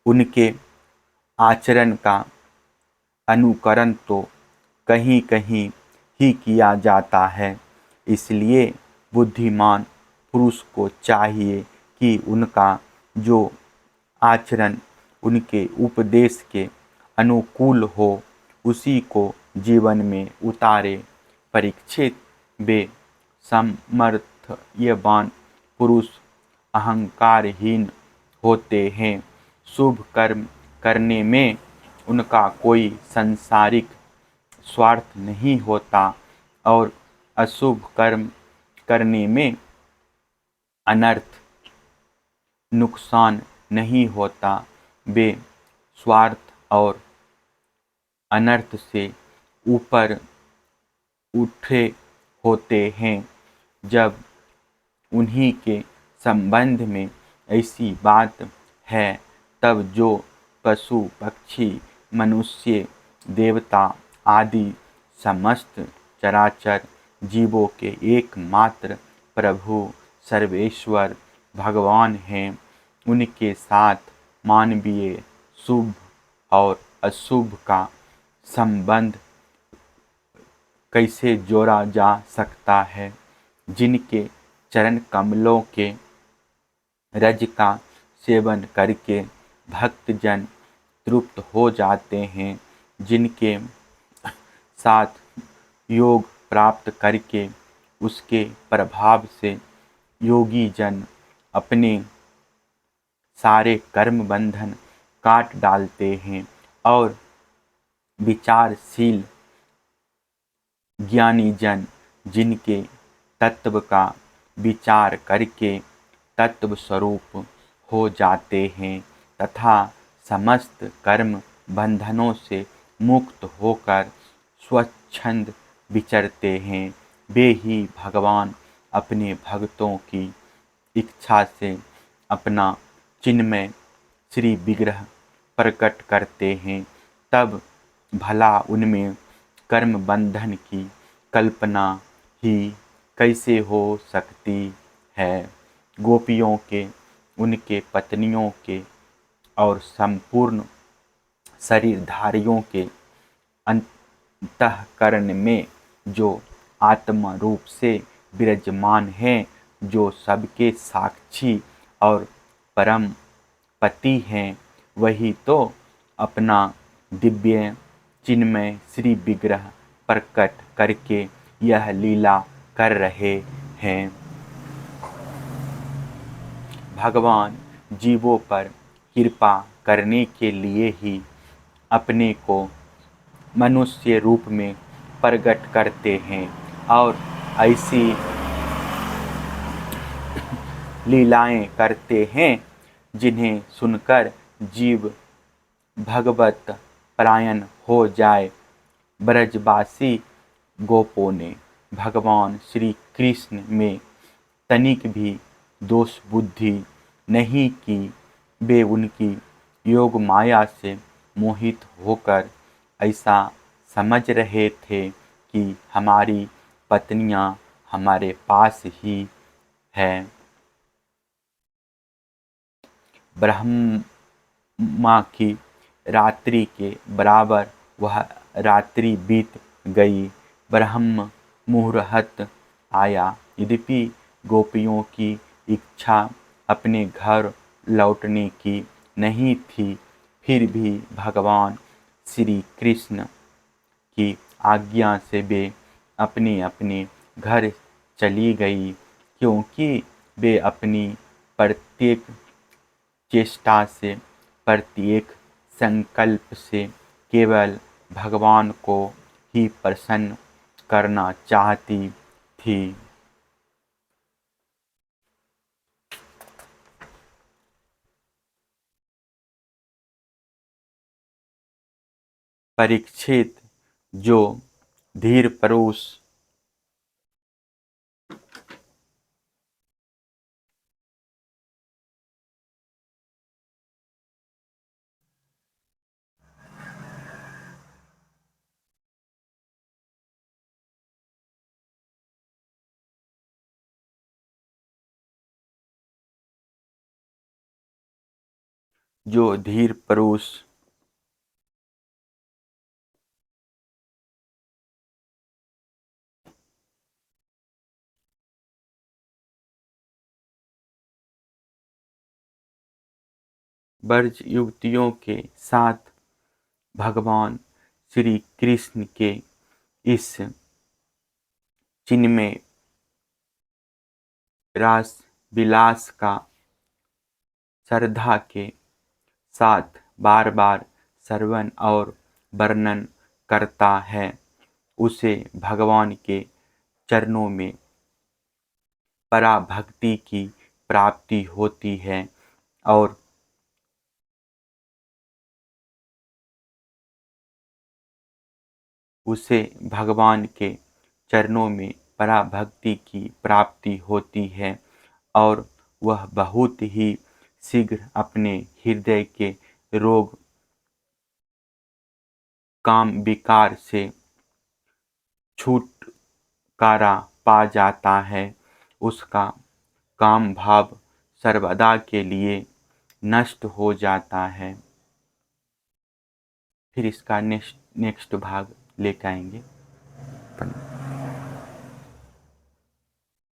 उनके आचरण का अनुकरण तो कहीं कहीं ही किया जाता है। इसलिए बुद्धिमान पुरुष को चाहिए कि उनका जो आचरण उनके उपदेश के अनुकूल हो उसी को जीवन में उतारे। परीक्षित, वे सामर्थ्यवान पुरुष अहंकारहीन होते हैं। शुभ कर्म करने में उनका कोई सांसारिक स्वार्थ नहीं होता और अशुभ कर्म करने में अनर्थ नुकसान नहीं होता। वे स्वार्थ और अनर्थ से ऊपर उठे होते हैं। जब उन्हीं के संबंध में ऐसी बात है तब जो पशु पक्षी मनुष्य देवता आदि समस्त चराचर जीवों के एकमात्र प्रभु सर्वेश्वर भगवान हैं, उनके साथ मानवीय शुभ और अशुभ का संबंध कैसे जोड़ा जा सकता है। जिनके चरण कमलों के रज का सेवन करके भक्तजन तृप्त हो जाते हैं, जिनके साथ योग प्राप्त करके उसके प्रभाव से योगी जन अपने सारे कर्म बंधन काट डालते हैं और विचारशील ज्ञानी जन जिनके तत्व का विचार करके तत्व स्वरूप हो जाते हैं तथा समस्त कर्म बंधनों से मुक्त होकर स्वच्छंद विचरते हैं, वे ही भगवान अपने भक्तों की इच्छा से अपना चिन्मय श्री विग्रह प्रकट करते हैं। तब भला उनमें कर्म बंधन की कल्पना ही कैसे हो सकती है। गोपियों के, उनके पत्नियों के और संपूर्ण शरीरधारियों के अंतःकरण में जो आत्मा रूप से विराजमान है, जो सबके साक्षी और परम पति हैं, वही तो अपना दिव्य चिन्मय श्री विग्रह प्रकट करके यह लीला कर रहे हैं। भगवान जीवों पर कृपा करने के लिए ही अपने को मनुष्य रूप में प्रकट करते हैं और ऐसी लीलाएं करते हैं जिन्हें सुनकर जीव भगवत परायण हो जाए। ब्रजवासी गोपों ने भगवान श्री कृष्ण में तनिक भी दोष बुद्धि नहीं की। वे उनकी योग माया से मोहित होकर ऐसा समझ रहे थे कि हमारी पत्नियां हमारे पास ही हैं। ब्रह्मा की रात्रि के बराबर वह रात्रि बीत गई। ब्रह्म मुहूर्त आया। यद्यपि गोपियों की इच्छा अपने घर लौटने की नहीं थी, फिर भी भगवान श्री कृष्ण की आज्ञा से वे अपने अपने घर चली गई, क्योंकि वे अपनी प्रत्येक चेष्टा से, प्रत्येक संकल्प से केवल भगवान को ही प्रसन्न करना चाहती थी। परीक्षित, जो धीर पुरुष जो धीर पुरुष ब्रज युवतियों के साथ भगवान श्री कृष्ण के इस चिन्मय रास विलास का श्रद्धा के साथ बार बार श्रवण और वर्णन करता है, उसे भगवान के चरणों में पराभक्ति की प्राप्ति होती है और उसे भगवान के चरणों में पराभक्ति की प्राप्ति होती है और वह बहुत ही शीघ्र अपने हृदय के रोग काम विकार से छुटकारा पा जाता है। उसका काम भाव सर्वदा के लिए नष्ट हो जाता है। फिर इसका नेक्स्ट भाग लेकर आएंगे।